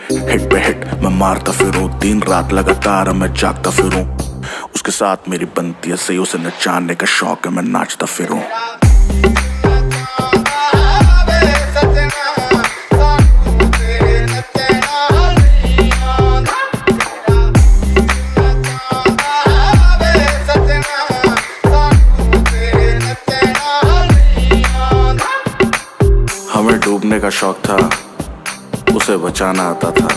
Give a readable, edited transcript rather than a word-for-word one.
Hit पे hit मैं मारता फिरूं, दिन रात लगातार मैं जागता फिरूं। उसके साथ मेरी बनती है सही, उसे नचाने का शौक है, मैं नाचता फिरूं। हमें डूबने का शौक था, उसे बचाना आता था।